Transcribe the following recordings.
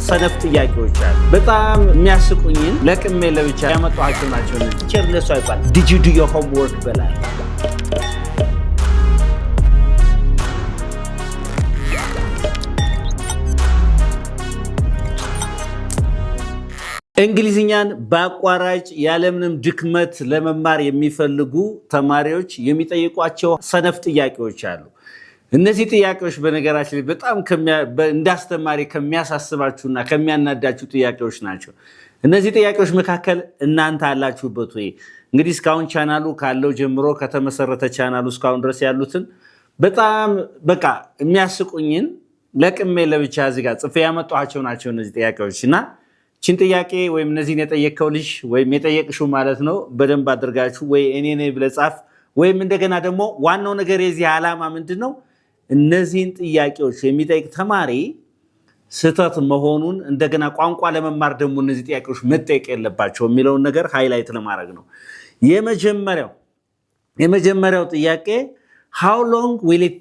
ሰነፍ ጥያቄዎች አሉ። በጣም የሚያስቁኝን ለቅሜ ለብቻ ያመጣኋቸው ናቸው። ቲቸር እንደሱ አይባል did you do your homework በላል። እንግሊዝኛን በአቋራጭ ያለምንም ድክመት ለመማር የሚፈልጉ ተማሪዎች የሚጠይቋቸው ሰነፍ ጥያቄዎች አሉ። እነዚህ ጥያቄዎች በነገራችን ላይ በጣም እንዳስተማሪ ከሚያሳስባችሁና ከሚያናዳችሁ ጥያቄዎች ናቸው። እነዚህ ጥያቄዎች መካከል እናንተ አላችሁበት ወይ? እንግዲህ እስካሁን ቻናሉ ካለው ጀምሮ ከተመሰረተ ቻናሉ እስካሁን ድረስ ያሉትን በጣም በቃ የሚያስቁኝን ለቅሜ ለብቻ እዚህ ጋር ጽፌ ያመጣኋቸው ናቸው እነዚህ ጥያቄዎች እና ችን ጥያቄ ወይም እነዚህን የጠየቀው ልጅ ወይም የጠየቅሽው ማለት ነው በደንብ አድርጋችሁ ወይ እኔ ነኝ ብለህ ጻፍ። ወይም እንደገና ደግሞ ዋናው ነገር የዚህ ዓላማ ምንድነው? እነዚህን ጥያቄዎች የሚጠይቅ ተማሪ ስህተት መሆኑን እንደገና ቋንቋ ለመማር ደግሞ እነዚህ ጥያቄዎች መጠየቅ የለባቸው የሚለውን ነገር ሃይላይት ለማድረግ ነው። የመጀመሪያው ጥያቄ how long will it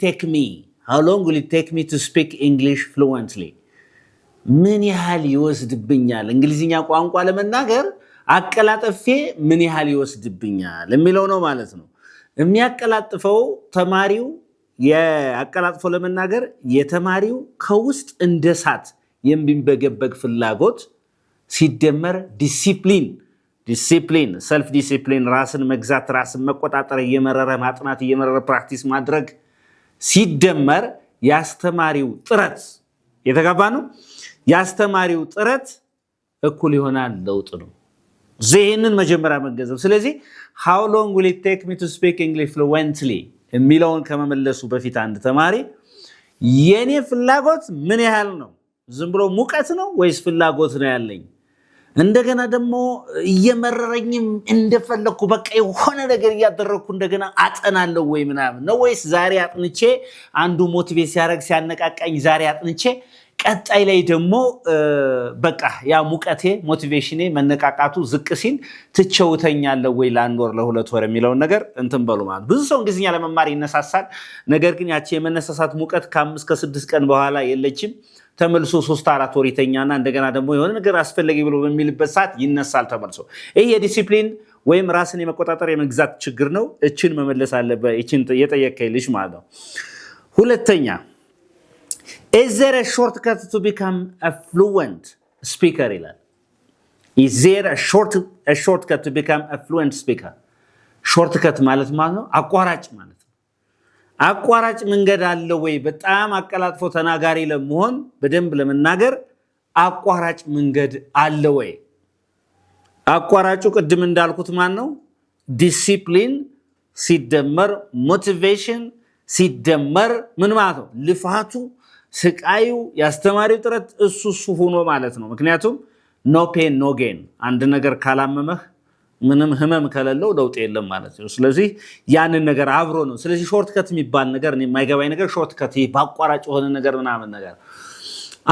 take me to speak English fluently? ምን ያህል ይወስድብኛል እንግሊዝኛ ቋንቋ ለመናገር አቀላጥፌ ምን ያህል ይወስድብኛል የሚለው ነው ማለት ነው። የሚያቀላጥፈው ተማሪው የአቀላጥፎ ለመናገር የተማሪው ከውስጥ እንደ እሳት የሚንበገበግ ፍላጎት ሲደመር ዲሲፕሊን ሰልፍ ዲሲፕሊን ራስን መግዛት ራስን መቆጣጠር እየመረረ ማጥናት እየመረረ ፕራክቲስ ማድረግ ሲደመር ያስተማሪው ጥረት የተጋባ ነው። ያስተማሪው ጥረት እኩል ይሆናል ለውጥ ነው። ይህንን መጀመሪያ መገንዘብ። ስለዚህ how long will it take me to speak English fluently የሚለውን ከመመለሱ በፊት አንድ ተማሪ የኔ ፍላጎት ምን ያህል ነው? ዝም ብሎ ሙቀት ነው ወይስ ፍላጎት ነው ያለኝ? እንደገና ደግሞ እየመረረኝም እንደፈለኩ በቃ የሆነ ነገር እያደረኩ እንደገና አጠናለሁ ወይ ምናምን ነው? ወይስ ዛሬ አጥንቼ አንዱ ሞቲቬት ሲያደርግ ሲያነቃቃኝ ዛሬ አጥንቼ ቀጣይ ላይ ደግሞ በቃ ያ ሙቀቴ ሞቲቬሽኔ መነቃቃቱ ዝቅ ሲል ትቸውተኛለሁ ወይ ለአንድ ወር ለሁለት ወር የሚለውን ነገር እንትን በሉ ማለት። ብዙ ሰው እንግሊዝኛ ለመማር ይነሳሳል። ነገር ግን ያቺ የመነሳሳት ሙቀት ከ5 ከ6 ቀን በኋላ የለችም። ተመልሶ 3-4 ወር ይተኛና እንደገና ደግሞ የሆነ ነገር አስፈለጊ ብሎ በሚልበት ሰዓት ይነሳል ተመልሶ። ይሄ የዲሲፕሊን ወይም ራስን የመቆጣጠር የመግዛት ችግር ነው። እችን መመለስ አለበት። እችን የጠየቀኝ ልጅ ማለት ነው። ሁለተኛ is there a shortcut to become a fluent speaker ይላል። is there a shortcut to become a fluent speaker? shortcut ማለት ነው አቋራጭ ማለት ነው። አቋራጭ መንገድ አለ ወይ? በጣም አቀላጥፎ ተናጋሪ ለመሆን በደንብ ለመናገር አቋራጭ መንገድ አለ ወይ? አቋራጩ ቅድም እንዳልኩት ነው ዲሲፕሊን ሲደመር ሞቲቬሽን ሲደመር ምን ማለት ነው? ልፋቱ ስቃዩ ያስተማሪው ጥረት እሱ ሆኖ ማለት ነው። ምክንያቱም ኖ ፔን ኖ ጌን፣ አንድ ነገር ካላመመህ ምንም ህመም ከሌለው ለውጥ የለም ማለት ነው። ስለዚህ ያንን ነገር አብሮ ነው። ስለዚህ ሾርትከት የሚባል ነገር እኔ የማይገባኝ ነገር ሾርትከት በአቋራጭ የሆነ ነገር ምናምን ነገር።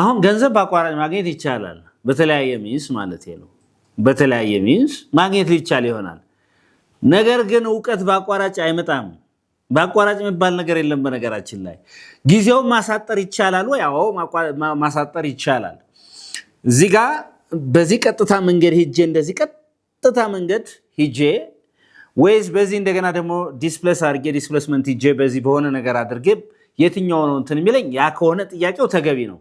አሁን ገንዘብ በአቋራጭ ማግኘት ይቻላል፣ በተለያየ ሚንስ ማለት ነው። በተለያየ ሚንስ ማግኘት ይቻል ይሆናል። ነገር ግን እውቀት በአቋራጭ አይመጣም። በአቋራጭ የሚባል ነገር የለም። በነገራችን ላይ ጊዜውን ማሳጠር ይቻላል ወይ? አዎ ማሳጠር ይቻላል። እዚህ ጋር በዚህ ቀጥታ መንገድ ሄጄ እንደዚህ ቀጥታ መንገድ ሄጄ ወይስ በዚህ እንደገና ደግሞ ዲስፕሌስ አድርጌ ዲስፕሌስመንት ሄጄ በዚህ በሆነ ነገር አድርጌ የትኛው ነው እንትን የሚለኝ? ያ ከሆነ ጥያቄው ተገቢ ነው።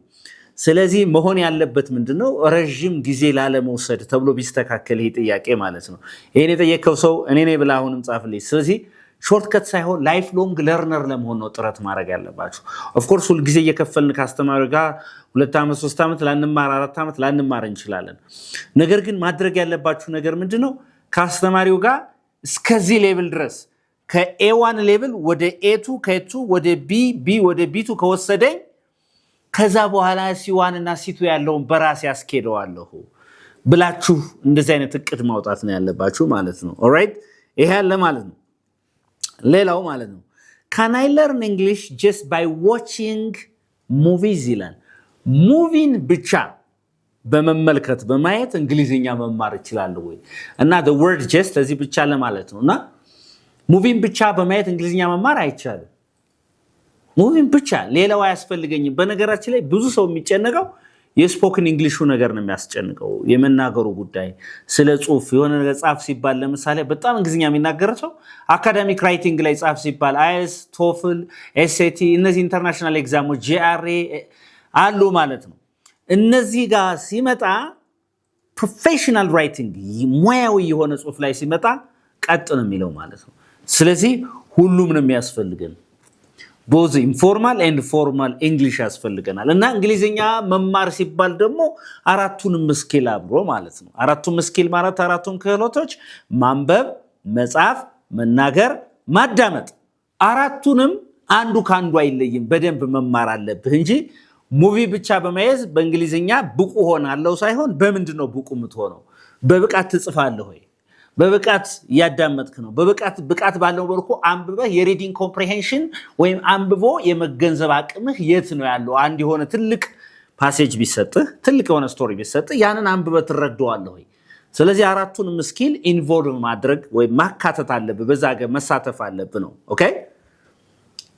ስለዚህ መሆን ያለበት ምንድነው? ረጅም ጊዜ ላለመውሰድ ተብሎ ቢስተካከል ይሄ ጥያቄ ማለት ነው። ይሄን የጠየቀው ሰው እኔ ነኝ ብለህ አሁንም ጻፍልኝ። ስለዚህ ሾርትከት ሳይሆን ላይፍ ሎንግ ለርነር ለመሆን ነው ጥረት ማድረግ ያለባችሁ። ኦፍኮርስ ሁል ጊዜ እየከፈልን ከአስተማሪ ጋር 2 ዓመት 3 ዓመት ላንማር 4 ዓመት ላንማር እንችላለን። ነገር ግን ማድረግ ያለባችሁ ነገር ምንድነው? ከአስተማሪው ጋር እስከዚህ ሌቭል ድረስ ከኤ1 ሌቭል ወደ ኤ2 ከኤ2 ወደ ቢ ወደ ቢ2 ከወሰደኝ ከዛ በኋላ ሲ1 እና ሲ2 ያለውን በራስ ያስኬደዋለሁ ብላችሁ እንደዚህ አይነት እቅድ ማውጣት ነው ያለባችሁ ማለት ነው። ኦልራይት ይሄ ያለ ማለት ነው። ሌላው ማለት ነው can I learn English just by watching movies ይላል። ሙቪን ብቻ በመመልከት በማየት እንግሊዝኛ መማር ይችላል ወይ? እና the word just እዚህ ብቻ ለማለት ነው። እና ሙቪን ብቻ በማየት እንግሊዝኛ መማር አይቻልም። ሙቪን ብቻ ሌላው አያስፈልገኝም። በነገራችን ላይ ብዙ ሰው የሚጨነቀው የስፖክን እንግሊሹ ነገር ነው የሚያስጨንቀው የመናገሩ ጉዳይ ስለ ጽሁፍ የሆነ ነገር ጻፍ ሲባል ለምሳሌ በጣም እንግሊዝኛ የሚናገር ሰው አካዳሚክ ራይቲንግ ላይ ጻፍ ሲባል አይኤልቲኤስ ቶፍል ኤስኤቲ እነዚህ ኢንተርናሽናል ኤግዛሞች ጂአርኤ አሉ ማለት ነው እነዚህ ጋር ሲመጣ ፕሮፌሽናል ራይቲንግ ሙያዊ የሆነ ጽሁፍ ላይ ሲመጣ ቀጥ ነው የሚለው ማለት ነው ስለዚህ ሁሉም ነው የሚያስፈልገን both informal and formal English ያስፈልገናል እና እንግሊዝኛ መማር ሲባል ደግሞ አራቱንም ስኪል አብሮ ማለት ነው አራቱም ስኪል ማለት አራቱም ክህሎቶች ማንበብ መጻፍ መናገር ማዳመጥ አራቱንም አንዱ ካንዱ አይለይም በደንብ መማር አለብህ እንጂ ሙቪ ብቻ በመያዝ በእንግሊዝኛ ብቁ ሆናለሁ ሳይሆን በምንድነው ብቁ የምትሆነው በብቃት ትጽፋለህ ወይ በብቃት ያዳመጥክ ነው ብቃት ባለው መልኩ አንብበህ የሪዲንግ ኮምፕሪሄንሽን ወይም አንብቦ የመገንዘብ አቅምህ የት ነው ያለው አንድ የሆነ ትልቅ ፓሴጅ ቢሰጥህ ትልቅ የሆነ ስቶሪ ቢሰጥህ ያንን አንብበህ ትረዳዋለህ ወይ ስለዚህ አራቱንም ስኪል ኢንቮልቭ ማድረግ ወይ ማካተት አለብህ በዛ ጋር መሳተፍ አለብህ ነው ኦኬ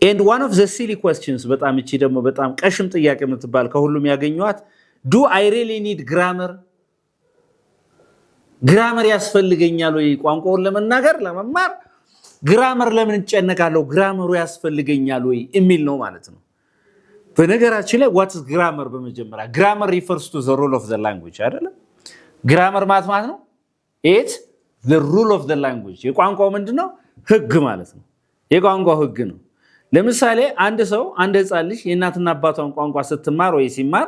and one of the silly questions በጣም እቺ ደግሞ በጣም ቀሽም ጥያቄ የምትባል ከሁሉም ያገኙት do I really need grammar ግራመር ያስፈልገኛል ወይ ቋንቋውን ለመናገር ለመማር ግራመር ለምን እንጨነቃለሁ ግራመሩ ያስፈልገኛል ወይ የሚል ነው ማለት ነው በነገራችን ላይ what is grammar በመጀመሪያ grammar refers to the rule of the language አይደለም ግራመር ማለት ነው it's the rule of the language የቋንቋው ምንድነው ህግ ማለት ነው የቋንቋው ህግ ነው ለምሳሌ አንድ ሰው አንድ ህፃን ልጅ የእናትና አባቷን ቋንቋ ስትማር ወይ ሲማር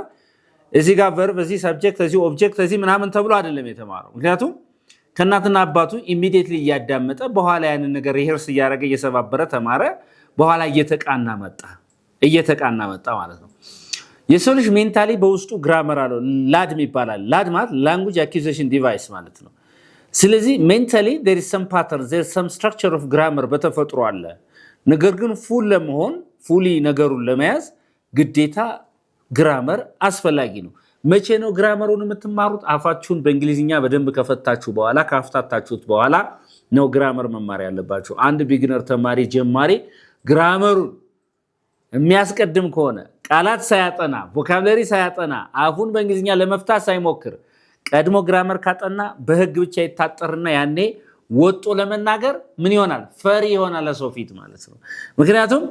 እዚህ ጋር verb እዚህ subject እዚህ object እዚህ ምናምን ተብሎ አይደለም የተማረው ምክንያቱም ከእናትና አባቱ immediately ያዳመጠ በኋላ ያንን ነገር rehearse ያደረገ እየሰባበረ ተማረ በኋላ እየተቃና መጣ ማለት ነው የሰው ልጅ ሜንታሊ በውስጡ ግራመር አለው ላድም ይባላል ላድ ማለት language acquisition device ማለት ነው ስለዚህ mentally there is some pattern there is some structure of grammar በተፈጥሮ አለ ነገር ግን ፉል ለመሆን ፉሊ ነገሩን ለመያዝ ግዴታ ግራመር አስፈላጊ ነው መቼ ነው ግራመሩን የምትማሩት አፋችሁን በእንግሊዝኛ በደንብ ከፈታችሁ በኋላ ካፍታታችሁት በኋላ ነው ግራመር መማር ያለባችሁ አንድ ቢግነር ተማሪ ጀማሪ ግራመሩን የሚያስቀድም ከሆነ ቃላት ሳያጠና ቮካብላሪ ሳያጠና አፉን በእንግሊዝኛ ለመፍታት ሳይሞክር ቀድሞ ግራመር ካጠና በህግ ብቻ ይታጠርና ያኔ ወጦ ለመናገር ምን ይሆናል ፈሪ ይሆናል ለሶፊት ማለት ነው ምክንያቱም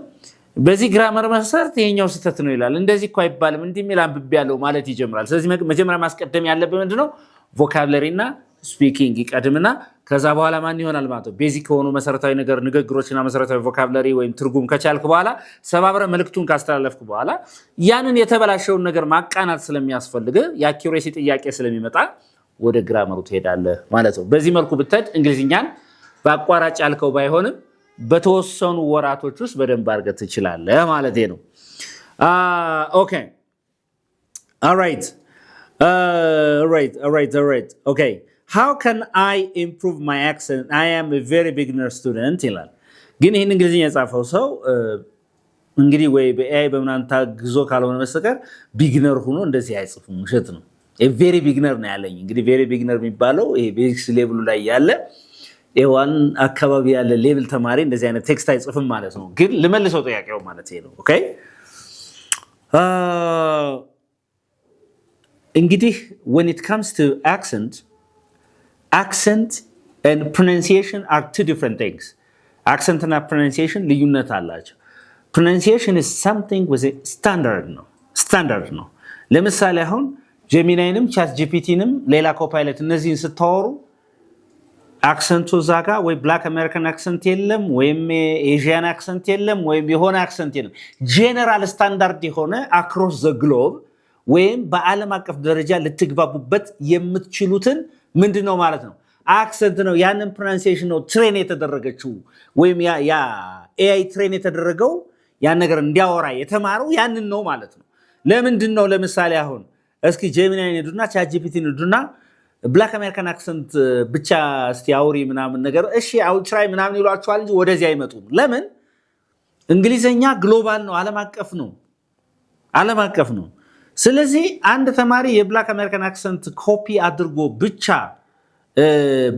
በዚህ ግራመር መሰረት ይሄኛው ስተት ነው ይላል እንደዚህ እኮ አይባልም እንዲሚል አንብብ ያለው ማለት ይጀምራል ስለዚህ መጀመሪያ ማስቀደም ያለበት ምንድነው ቮካብላሪ እና ስፒኪንግ ይቀድምና ከዛ በኋላ ማን ይሆናል ማለት ነው ቤዚክ ሆኖ መሰረታዊ ነገር ንግግሮችና መሰረታዊ ቮካብላሪ ወይም ትርጉም ከቻልክ በኋላ ሰባብረ መልክቱን ካስተላለፍክ በኋላ ያንን የተበላሸውን ነገር ማቃናት ስለሚያስፈልግ የአኪዩሬሲ ጥያቄ ስለሚመጣ ወደ ግራመሩ ትሄዳለህ ማለት ነው በዚህ መልኩ ብትሄድ እንግሊዝኛን በአቋራጭ ያልከው ባይሆንም በተወሰኑ ወራቶች ውስጥ በደንብ አድርገህ ትችላለህ ማለት ነው ኦኬ alright okay how can I improve my accent I am a very beginner student ይላል ግን ይሄን እንግሊዝኛ የጻፈው ሰው እንግዲህ ወይ በኤአይ በመናን ታግዞ ካልሆነ መሰከር ቢግነር ሆኖ እንደዚህ አይጽፍም ውሸት ነው a very beginner ነው ያለኝ እንግዲህ very beginner የሚባለው ይሄ ቤዚክስ ሌቭሉ ላይ ያለ ኤዋን አካባቢ ያለ ሌቭል ተማሪ እንደዚህ አይነት ቴክስት አይጽፍም ማለት ነው ግን ለመልሰው ጥያቄው ማለት ነው ኦኬ እንግዲህ when it comes to accent and pronunciation are two different things accent and pronunciation ልዩነት አላቸው pronunciation is something with a standard ነው ለምሳሌ አሁን ጀሚናይንም ቻት ጂፒቲንም ሌላ ኮፓይለት እነዚህን ስታወሩ አክሰንቱ ዛጋ ወይ ብላክ አሜሪካን አክሰንት የለም ወይም ኤዥያን አክሰንት የለም ወይም የሆነ አክሰንት የለም ጄነራል ስታንዳርድ የሆነ አክሮስ ዘ ግሎብ ወይም በዓለም አቀፍ ደረጃ ልትግባቡበት የምትችሉትን ምንድነው ማለት ነው አክሰንት ነው ያንን pronunciation ነው ትሬን የተደረገችው ወይም ያ ኤአይ ትሬን የተደረገው ያን ነገር እንዲያወራ የተማረው ያንን ነው ማለት ነው ለምንድነው ለምሳሌ አሁን እስኪ ጀሚናይ ነዱና ቻት ጂፒቲ ነዱና ብላክ አሜሪካን አክሰንት ብቻ እስቲ አውሪ ምናምን ነገር እሺ አው ትራይ ምናምን ይሏቸዋል እንጂ ወደዚህ አይመጡም ለምን እንግሊዘኛ ግሎባል ነው ዓለም አቀፍ ነው ስለዚህ አንድ ተማሪ የብላክ አሜሪካን አክሰንት ኮፒ አድርጎ ብቻ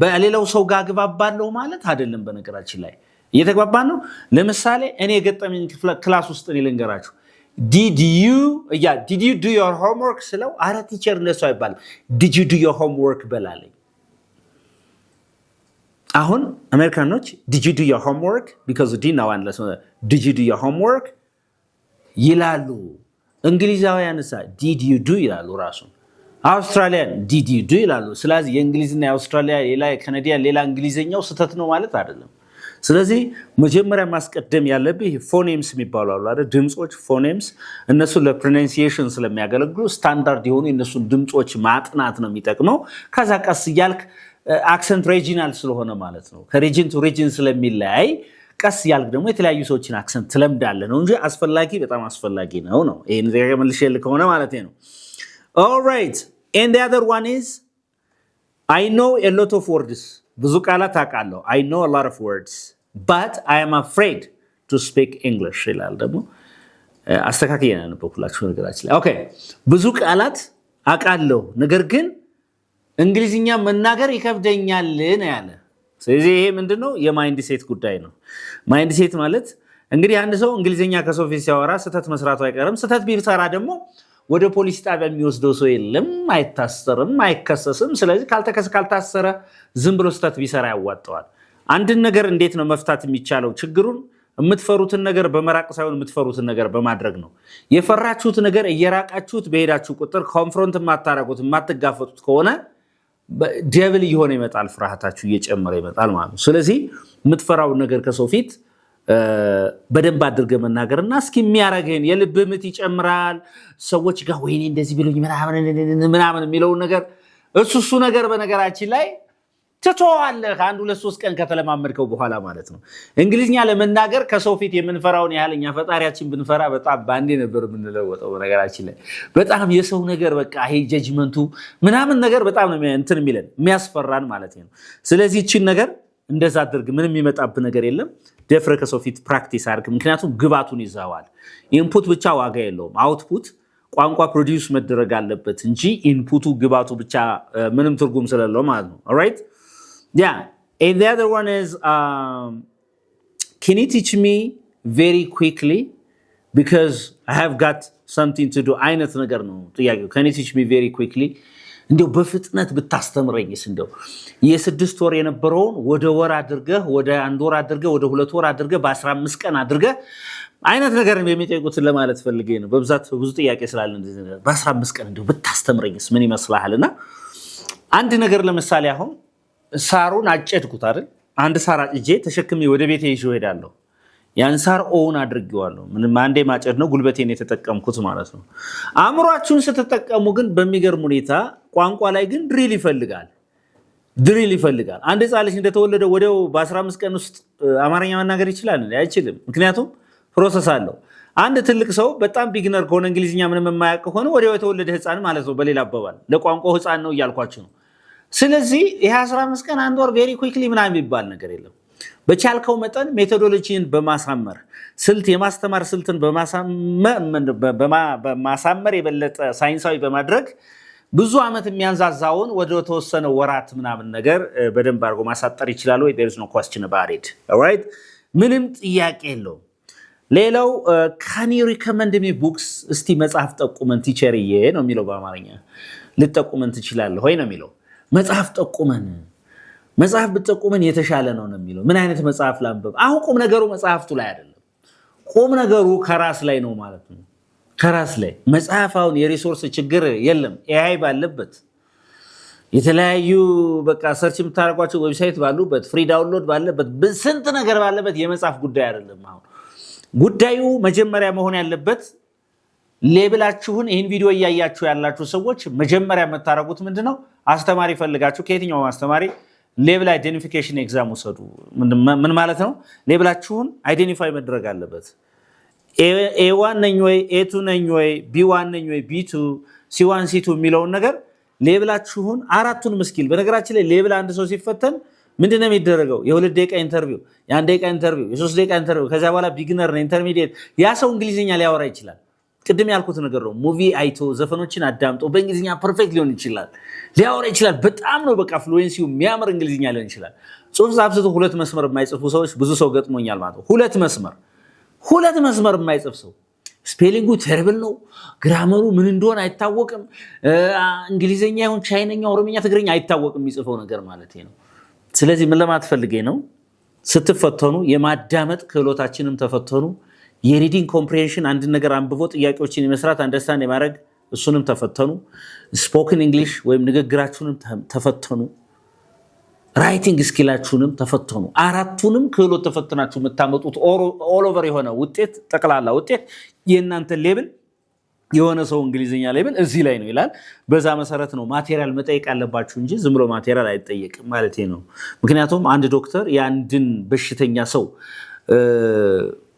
በሌላው ሰው ጋር ግባባለው ማለት አይደለም በነገራችን ላይ እየተግባባን ነው ለምሳሌ እኔ የገጠመኝ ክላስ ውስጥ ልንገራችሁ did you do your homework ስለው አረ ቲቸር እንደሱ አይባልም did you do your homework በላለኝ አሁን አሜሪካኖች did you do your homework because did now and did you do your homework ይላሉ እንግሊዛውያንሳ did you do ይላሉ ራሱ አውስትራሊያን did you do ይላሉ ስለዚህ የእንግሊዝና የአውስትራሊያ ሌላ የካናዲያን ሌላ እንግሊዘኛው ስተት ነው ማለት አይደለም ስለዚህ መጀመሪያ ማስቀደም ያለብህ ፎኔምስ የሚባሉ አሉ አይደል ድምጾች ፎኔምስ እነሱ ለፕሮናንሲዬሽን ስለሚያገለግሉ ስታንዳርድ የሆኑ እነሱን ድምጾች ማጥናት ነው የሚጠቅመው ከዛ ቀስ ይያልክ አክሰንት ሪጂናል ስለሆነ ማለት ነው ከሪጅን ቱ ሪጅን ስለሚለያይ ቀስ ያልክ ደግሞ የተለያዩ ሰዎችን አክሰንት ትለምዳለህ ነው እንጂ አስፈላጊ በጣም አስፈላጊ ነው ይሄን ነገር መልሼልህ ከሆነ ማለት ነው all right and the other one is I know a lot of words ብዙ ቃላት አውቃለሁ I know a lot of words but I am afraid to speak English ይላል ደግሞ አስተካክለና ነው በኩላችሁ ነገራችን ላይ ኦኬ ብዙ ቃላት አውቃለሁ ነገር ግን እንግሊዝኛ መናገር ይከብደኛል ነው ያለ ስለዚህ ይሄ ምንድነው የማይንድ ሴት ጉዳይ ነው ማይንድ ሴት ማለት እንግዲህ አንድ ሰው እንግሊዝኛ ከሰው ፊት ሲያወራ ስተት መስራቱ አይቀርም ስተት ቢሰራ ደግሞ ወደ ፖሊስ ጣቢያ የሚወስደው ሰው የለም አይታሰርም አይከሰስም ስለዚህ ካልታሰረ ዝም ብሎ ስተት ቢሰራ ያዋጣዋል አንድን ነገር እንዴት ነው መፍታት የሚቻለው ችግሩን የምትፈሩትን ነገር በመራቅ ሳይሆን የምትፈሩትን ነገር በማድረግ ነው የፈራችሁት ነገር እየራቃችሁት በሄዳችሁ ቁጥር ኮንፍሮንት ማታረጉት ማትጋፈጡት ከሆነ ዴቪል ይሆነ ይመጣል ፍርሃታችሁ እየጨመረ ይመጣል ማለት ነው ስለዚህ የምትፈራው ነገር ከሰው ፊት በደንብ አድርገህ መናገርና እስኪ የሚያረጋግን የልብ ምት ይጨምራል ሰዎች ጋር ወይኔ እንደዚህ ቢሉኝ ምናምን የሚለው ነገር እሱ ነገር በነገራችን ላይ ትተዋለህ አንድ 2-3 ቀን ከተለማመድከው በኋላ ማለት ነው እንግሊዝኛ ለመናገር ከሰው ፊት የምንፈራውን ያህልኛ ፈጣሪያችን ብንፈራ በጣም ባንዴ ነበር የምንለወጠው በነገራችን ላይ በጣም የሰው ነገር በቃ ይሄ ጀጅመንቱ ምናምን ነገር በጣም ነው እንትን የሚለን የሚያስፈራን ማለት ነው ስለዚህ እቺን ነገር እንደዛ አድርግ ምንም የሚመጣብህ ነገር የለም ደፍረ ከሰው ፊት ፕራክቲስ አድርግ ምክንያቱም ግባቱን ይዛዋል ኢንፑት ብቻ ዋጋ የለውም አውትፑት ቋንቋ ፕሮዲዩስ መደረግ አለበት እንጂ ኢንፑቱ ግባቱ ብቻ ምንም ትርጉም ስለሌለው ማለት ነው alright yeah and the other one is can you teach me very quickly because I have got something to do አይነት ነገር ነው ጥያቄው can you teach me very quickly እንደው በፍጥነት ብታስተምረኝስ እንደው የ6 ወር የነበረውን ወደ ወር አድርገህ ወደ 1 ወር አድርገህ ወደ 2 ወር አድርገህ በ15 ቀን አድርገህ አይነት ነገር የሚጠይቁትን ለማለት ፈልጌ ነው በብዛት ብዙ ጥያቄ ስላለ እንደዚህ ነገር በ15 ቀን እንደው ብታስተምረኝስ ምን ይመስልሃልና አንድ ነገር ለምሳሌ አሁን ሳሩን አጨድኩት አይደል አንድ ሳር አጭጄ ተሸክሜ ወደ ቤቴ ይዤው ሄዳለሁ ያን ሳር ኦውን አድርጌዋለሁ ምንም አንዴ ማጨድ ነው ጉልበቴን የተጠቀምኩት ማለት ነው አእምሮአችሁን ስትጠቀሙ ግን በሚገርም ሁኔታ ቋንቋ ላይ ግን ድሪል ይፈልጋል አንድ ህፃን ልጅ እንደተወለደ ወዲያው በ15 ቀን ውስጥ አማርኛ መናገር ይችላል አይችልም ምክንያቱም ፕሮሰስ አለው አንድ ትልቅ ሰው በጣም ቢግነር ከሆነ እንግሊዝኛ ምንም የማያውቅ ከሆነ ወዲያው የተወለደ ህፃን ማለት ነው በሌላ አባባል ለቋንቋው ህፃን ነው እያልኳችሁ ነው ስለዚህ ይሄ 15 ቀን አንድ ወር ቬሪ ኩዊክሊ ምናምን የሚባል ነገር የለም በቻልከው መጠን ሜቶዶሎጂን በማሳመር ስልት የማስተማር ስልትን በማሳመር የበለጠ ሳይንሳዊ በማድረግ ብዙ አመት የሚያንዛዛውን ወደ ተወሰነ ወራት ምናምን ነገር በደንብ አድርጎ ማሳጠር ይችላል ወይ there is no question about it alright ምንም ጥያቄ የለውም ሌላው can you recommend me books እስቲ መጽሐፍ ጠቁመን ቲቸርዬ ነው የሚለው በአማርኛ ልጠቁመን ትችላለህ ወይ ነው የሚለው መጽሐፍ ጠቁመን መጽሐፍ ብትጠቁመን የተሻለ ነው የሚለው ምን አይነት መጽሐፍ ላንብብ አሁን ቁም ነገሩ መጽሐፍቱ ላይ አይደለም ቁም ነገሩ ከራስ ላይ ነው ማለት ነው ከራስ ላይ መጽሐፋውን የሪሶርስ ችግር የለም ኤአይ ባለበት የተለያዩ በቃ ሰርች የምታደርጓቸው ዌብሳይት ባሉበት ፍሪ ዳውንሎድ ባለበት በስንት ነገር ባለበት የመጽሐፍ ጉዳይ አይደለም አሁን ጉዳዩ መጀመሪያ መሆን ያለበት ሌብላችሁን ይሄን ቪዲዮ እያያችሁ ያላችሁ ሰዎች መጀመሪያ የምታረጉት ምንድነው አስተማሪ ፈልጋችሁ ከየትኛው አስተማሪ ሌብል አይደንቲፊኬሽን ኤግዛም ወሰዱ ምን ማለት ነው ሌብላችሁን አይደንቲፋይ መደረግ አለበት A1 ነኝ ወይ A2 ነኝ ወይ B1 ነኝ ወይ B2 C1 C2 የሚለው ነገር ሌብላችሁን አራቱን መስኪል በነገራችን ላይ ሌብል አንድ ሰው ሲፈተን ምንድነው የሚደረገው የ2 ደቂቃ ኢንተርቪው የ1 ደቂቃ ኢንተርቪው የ3 ደቂቃ ኢንተርቪው ከዛ በኋላ ቢግነር ነው ኢንተርሚዲየት ያ ሰው እንግሊዝኛ ሊያወራ ይችላል ቅድም ያልኩት ነገር ነው ሙቪ አይቶ ዘፈኖችን አዳምጦ በእንግሊዝኛ ፐርፌክት ሊሆን ይችላል ሊያወራ ይችላል በጣም ነው በቃ ፍሉዌንሲው የሚያምር እንግሊዝኛ ሊሆን ይችላል ጽሁፍ ጻፍቶ 2 መስመር የማይጽፉ ሰዎች ብዙ ሰው ገጥሞኛል ማለት ነው 2 መስመር የማይጽፍ ሰው ስፔሊንጉ ተርብል ነው። ግራመሩ ምን እንደሆነ አይታወቅም። እንግሊዘኛ ይሁን ቻይነኛ፣ ኦሮምኛ፣ ትግርኛ አይታወቅም የሚጽፈው ነገር ማለት ነው። ስለዚህ ምን ለማትፈልጌ ነው? ስትፈተኑ የማዳመጥ ክህሎታችንም ተፈተኑ። የሪዲንግ ኮምፕሬንሽን አንድ ነገር አንብቦ ጥያቄዎችን የመስራት አንደርስታንድ የማድረግ እሱንም ተፈተኑ። ስፖክን እንግሊሽ ወይም ንግግራችሁንም ተፈተኑ። ራይቲንግ ስኪላችሁንም ተፈተኑ። አራቱንም ክህሎት ተፈትናችሁ የምታመጡት ኦል ኦቨር የሆነ ውጤት ጠቅላላ ውጤት የእናንተ ሌብል የሆነ ሰው እንግሊዝኛ ሌብል እዚህ ላይ ነው ይላል። በዛ መሰረት ነው ማቴሪያል መጠየቅ ያለባችሁ እንጂ ዝም ብሎ ማቴሪያል አይጠየቅም ማለት ነው። ምክንያቱም አንድ ዶክተር የአንድን በሽተኛ ሰው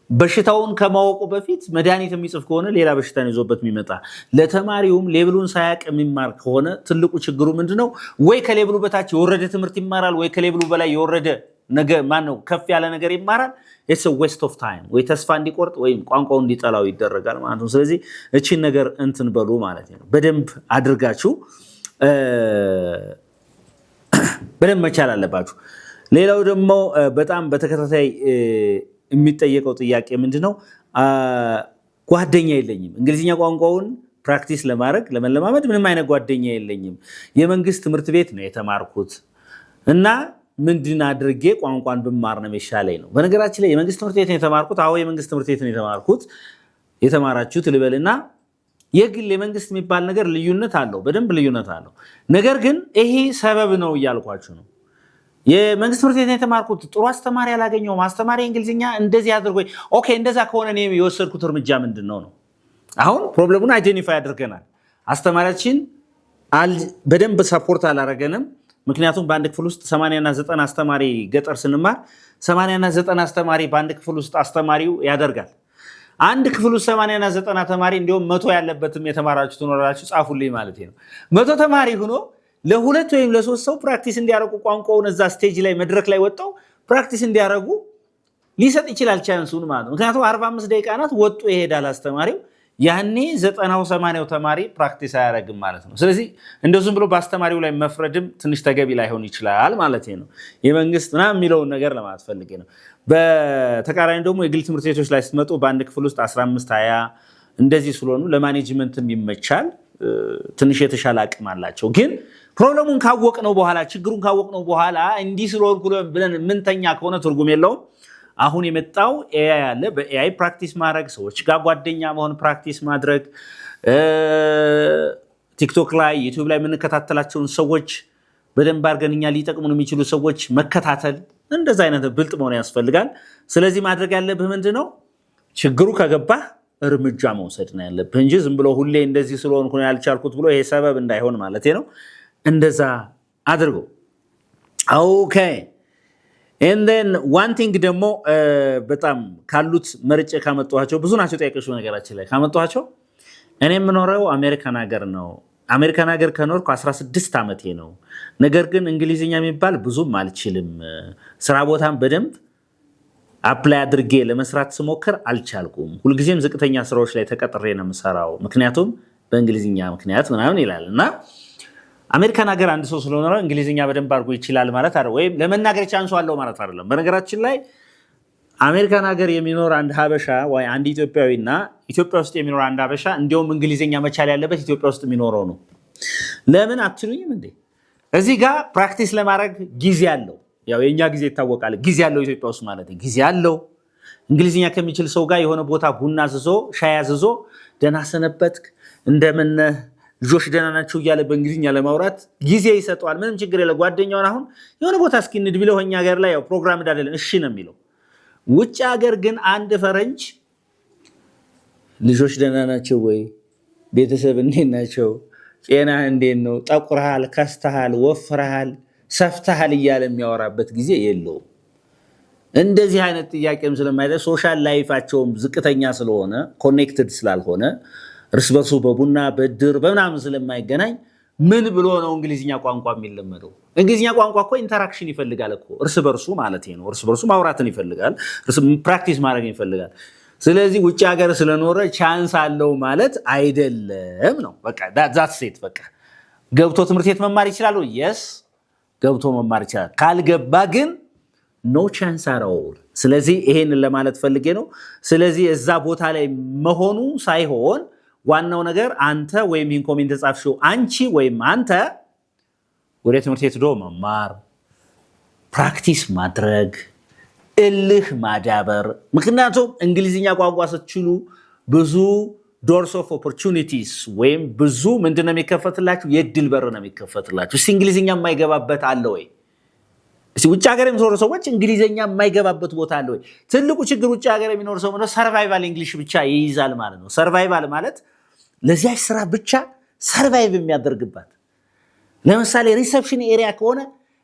በሽታውን ከማወቁ በፊት መድኃኒት የሚጽፍ ከሆነ ሌላ በሽታን ይዞበት የሚመጣ ለተማሪውም ሌብሉን ሳያቅ የሚማር ከሆነ ትልቁ ችግሩ ምንድነው? ወይ ከሌብሉ በታች የወረደ ትምህርት ይማራል፣ ወይ ከሌብሉ በላይ የወረደ ነገር ማነው ከፍ ያለ ነገር ይማራል። ኢትስ ዌስት ኦፍ ታይም። ወይ ተስፋ እንዲቆርጥ ወይም ቋንቋው እንዲጠላው ይደረጋል ማለት ነው። ስለዚህ እቺን ነገር እንትን በሉ ማለት ነው። በደንብ አድርጋችሁ በደንብ መቻል አለባችሁ። ሌላው ደግሞ በጣም በተከታታይ የሚጠየቀው ጥያቄ ምንድነው? ጓደኛ የለኝም። እንግሊዝኛ ቋንቋውን ፕራክቲስ ለማድረግ ለመለማመድ ምንም አይነት ጓደኛ የለኝም። የመንግስት ትምህርት ቤት ነው የተማርኩት እና ምንድን አድርጌ ቋንቋን ብማር ነው የሚሻለኝ ነው። በነገራችን ላይ የመንግስት ትምህርት ቤት ነው የተማርኩት። አዎ የመንግስት ትምህርት ቤት ነው የተማርኩት። የተማራችሁት ልበልና የግል የመንግስት የሚባል ነገር ልዩነት አለው፣ በደንብ ልዩነት አለው። ነገር ግን ይሄ ሰበብ ነው እያልኳችሁ ነው። የመንግስት ትምህርት ቤት ነው የተማርኩት፣ ጥሩ አስተማሪ አላገኘሁም፣ አስተማሪ እንግሊዝኛ እንደዚህ አድርጎ። ኦኬ እንደዛ ከሆነ እኔ የወሰድኩት እርምጃ ምንድን ነው? አሁን ፕሮብለሙን አይዴንቲፋይ አድርገናል። አስተማሪያችን በደንብ ሰፖርት አላረገንም። ምክንያቱም በአንድ ክፍል ውስጥ 80 እና 90 አስተማሪ ገጠር ስንማር 80 እና 90 አስተማሪ በአንድ ክፍል ውስጥ አስተማሪው ያደርጋል። አንድ ክፍል ውስጥ 80 እና 90 ተማሪ እንዲሁም 100 ያለበትም የተማራችሁ ትኖራላችሁ፣ ጻፉልኝ ማለት ነው። 100 ተማሪ ሆኖ ለሁለት ወይም ለሶስት ሰው ፕራክቲስ እንዲያደርጉ ቋንቋውን እዛ ስቴጅ ላይ መድረክ ላይ ወጣው ፕራክቲስ እንዲያደርጉ ሊሰጥ ይችላል ቻንሱን ማለት ነው። ምክንያቱም 45 ደቂቃ ናት፣ ወጡ ይሄዳል አስተማሪው። ያኔ 90 ተማሪ ፕራክቲስ አያደርግም ማለት ነው። ስለዚህ እንደዚህም ብሎ በአስተማሪው ላይ መፍረድም ትንሽ ተገቢ ላይሆን ይችላል ማለት ነው። የመንግስት ምናምን የሚለውን ነገር ለማለት ፈልጌ ነው። በተቃራኒ ደግሞ የግል ትምህርት ቤቶች ላይ ስትመጡ በአንድ ክፍል ውስጥ 15 20 እንደዚህ ስለሆኑ ለማኔጅመንትም ይመቻል፣ ትንሽ የተሻለ አቅም አላቸው። ግን ፕሮብለሙን ካወቅነው በኋላ ችግሩን ካወቅነው በኋላ እንዲህ ስለሆንኩ ብለን ምንተኛ ከሆነ ትርጉም የለውም። አሁን የመጣው ኤአይ አለ። በኤአይ ፕራክቲስ ማድረግ፣ ሰዎች ጋር ጓደኛ መሆን ፕራክቲስ ማድረግ፣ ቲክቶክ ላይ ዩቲዩብ ላይ የምንከታተላቸውን ሰዎች በደንብ አድርገን እኛ ሊጠቅሙን የሚችሉ ሰዎች መከታተል፣ እንደዛ አይነት ብልጥ መሆን ያስፈልጋል። ስለዚህ ማድረግ ያለብህ ምንድነው? ችግሩ ከገባህ እርምጃ መውሰድ ነው ያለብህ እንጂ ዝም ብሎ ሁሌ እንደዚህ ስለሆንኩ ነው ያልቻልኩት ብሎ ይሄ ሰበብ እንዳይሆን ማለት ነው። እንደዛ አድርጎ ኦኬ። and then one thing ደግሞ በጣም ካሉት መርጬ ካመጣኋቸው ብዙ ናቸው ጥያቄዎች። ነገራችን ላይ ካመጣኋቸው እኔ የምኖረው አሜሪካን ሀገር ነው። አሜሪካን ሀገር ከኖርኩ 16 ዓመቴ ነው። ነገር ግን እንግሊዝኛ የሚባል ብዙም አልችልም። ስራ ቦታም በደንብ አፕላይ አድርጌ ለመስራት ስሞክር አልቻልኩም። ሁልጊዜም ዝቅተኛ ስራዎች ላይ ተቀጥሬ ነው የምሰራው፣ ምክንያቱም በእንግሊዝኛ ምክንያት ምናምን ይላል እና አሜሪካን ሀገር አንድ ሰው ስለሆነ እንግሊዝኛ በደንብ አድርጎ ይችላል ማለት አይደለም፣ ወይም ለመናገር ቻንሱ አለው ማለት አይደለም። በነገራችን ላይ አሜሪካን ሀገር የሚኖር አንድ ሀበሻ ወይ አንድ ኢትዮጵያዊና ኢትዮጵያ ውስጥ የሚኖር አንድ ሀበሻ እንዲያውም እንግሊዝኛ መቻል ያለበት ኢትዮጵያ ውስጥ የሚኖረው ነው። ለምን አትሉኝም እንዴ? እዚህ ጋር ፕራክቲስ ለማድረግ ጊዜ አለው። ያው የኛ ጊዜ ይታወቃል። ጊዜ ያለው ኢትዮጵያ ውስጥ ማለት ነው። ጊዜ ያለው እንግሊዝኛ ከሚችል ሰው ጋር የሆነ ቦታ ቡና አዝዞ ሻይ አዝዞ ደህና ሰነበትክ እንደምን ልጆች ደህና ናቸው እያለ በእንግሊዝኛ ለማውራት ጊዜ ይሰጠዋል። ምንም ችግር የለ። ጓደኛውን አሁን የሆነ ቦታ እስኪ እንሂድ ቢለው እኛ ሀገር ላይ ያው ፕሮግራም አይደለም እሺ ነው የሚለው። ውጭ ሀገር ግን አንድ ፈረንጅ ልጆች ደህና ናቸው ወይ፣ ቤተሰብ እንዴት ናቸው፣ ጤና እንዴት ነው፣ ጠቁረሃል፣ ከስተሃል፣ ወፍረሃል፣ ሰፍተሃል እያለ የሚያወራበት ጊዜ የለውም። እንደዚህ አይነት ጥያቄም ስለማይደ ሶሻል ላይፋቸውም ዝቅተኛ ስለሆነ ኮኔክትድ ስላልሆነ እርስ በርሱ በቡና በድር በምናምን ስለማይገናኝ ምን ብሎ ነው እንግሊዝኛ ቋንቋ የሚለመደው? እንግሊዝኛ ቋንቋ እኮ ኢንተራክሽን ይፈልጋል እኮ እርስ በርሱ ማለት ነው። እርስ በርሱ ማውራትን ይፈልጋል፣ ፕራክቲስ ማድረግን ይፈልጋል። ስለዚህ ውጭ ሀገር ስለኖረ ቻንስ አለው ማለት አይደለም ነው። በቃ ዛት ሴት በቃ ገብቶ ትምህርት ቤት መማር ይችላል። የስ ገብቶ መማር ይችላል። ካልገባ ግን no chance at all ስለዚህ ይሄንን ለማለት ፈልጌ ነው ስለዚህ እዛ ቦታ ላይ መሆኑ ሳይሆን ዋናው ነገር አንተ ወይም ይሄን ኮሜንት ጻፍሽው አንቺ ወይም አንተ ወደ ትምህርት ቤት ሄዶ መማር ፕራክቲስ ማድረግ እልህ ማዳበር ምክንያቱም እንግሊዝኛ ቋንቋ ስትችሉ ብዙ doors of opportunities ወይም ብዙ ምንድነው የሚከፈትላችሁ የድል በር ነው የሚከፈትላችሁ እንግሊዝኛ የማይገባበት አለ ወይ ውጭ ሀገር የሚኖሩ ሰዎች እንግሊዝኛ የማይገባበት ቦታ አለ ወይ ትልቁ ችግር ውጭ ሀገር የሚኖር ሰው ነው ሰርቫይቫል እንግሊሽ ብቻ ይይዛል ማለት ነው ሰርቫይቫል ማለት ለዚያች ስራ ብቻ ሰርቫይቭ የሚያደርግባት ለምሳሌ ሪሰፕሽን ኤሪያ ከሆነ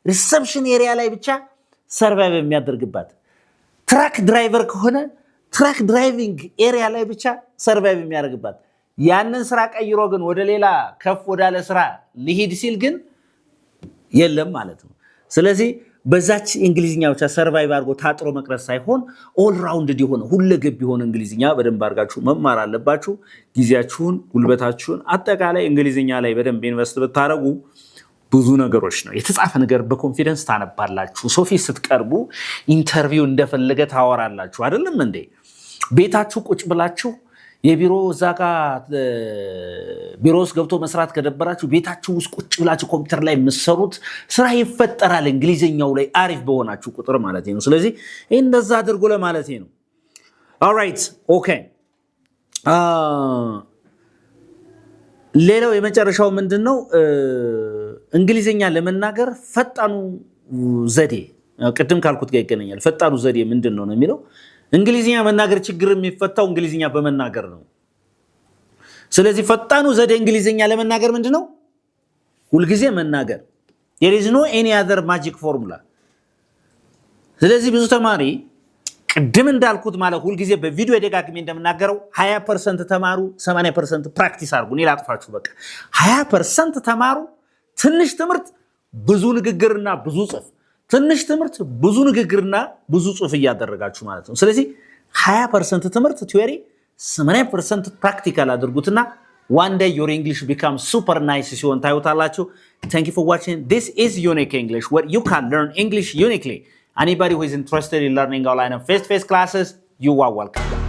ሪሰፕሽን ኤሪያ ላይ ብቻ ሰርቫይቭ የሚያደርግባት ትራክ ድራይቨር ከሆነ ትራክ ድራይቪንግ ኤሪያ ላይ ብቻ ሰርቫይቭ የሚያደርግባት ያንን ስራ ቀይሮ ግን ወደ ሌላ ከፍ ወዳለ ስራ ሊሄድ ሲል ግን የለም ማለት ነው ስለዚህ በዛች እንግሊዝኛ ብቻ ሰርቫይቭ አድርጎ ታጥሮ መቅረት ሳይሆን ኦል ራውንድ የሆነ ሁለገብ የሆነ እንግሊዝኛ በደንብ አድርጋችሁ መማር አለባችሁ ጊዜያችሁን ጉልበታችሁን አጠቃላይ እንግሊዝኛ ላይ በደንብ ኢንቨስት ብታረጉ ብዙ ነገሮች ነው የተጻፈ ነገር በኮንፊደንስ ታነባላችሁ ሶፊ ስትቀርቡ ኢንተርቪው እንደፈለገ ታወራላችሁ አይደለም እንዴ ቤታችሁ ቁጭ ብላችሁ የቢሮ ዛጋ ቢሮስ ገብቶ መስራት ከደበራችሁ ቤታችሁ ውስጥ ቁጭ ብላችሁ ኮምፒውተር ላይ መስሩት ስራ ይፈጠራል እንግሊዝኛው ላይ አሪፍ በሆናችሁ ቁጥር ማለት ነው ስለዚህ እንደዛ አድርጉ ለማለት ነው ኦልራይት ኦኬ ሌላው የመጨረሻው ምንድነው እንግሊዝኛ ለመናገር ፈጣኑ ዘዴ ቅድም ካልኩት ጋር ይገናኛል ፈጣኑ ዘዴ ምንድነው ነው የሚለው እንግሊዝኛ መናገር ችግር የሚፈታው እንግሊዝኛ በመናገር ነው ስለዚህ ፈጣኑ ዘዴ እንግሊዝኛ ለመናገር ምንድነው ሁልጊዜ መናገር there is no any other magic formula ስለዚህ ብዙ ተማሪ ቅድም እንዳልኩት ማለት ሁልጊዜ በቪዲዮ ደጋግሜ እንደምናገረው 20% ተማሩ 80% ፕራክቲስ አድርጉ እኔ ላጥፋችሁ በቃ 20% ተማሩ ትንሽ ትምህርት ብዙ ንግግርና ብዙ ጽፍ ትንሽ ትምህርት ብዙ ንግግርና ብዙ ጽፍ ያደረጋችሁ ማለት ነው ስለዚህ 20% ትምህርት ቲዮሪ 80% ፕራክቲካል አድርጉትና one day your English becomes super nice ሲሆን ታዩታላችሁ thank you for watching this is Unique English where you can learn English uniquely anybody who is interested in learning online and face-to-face classes you are welcome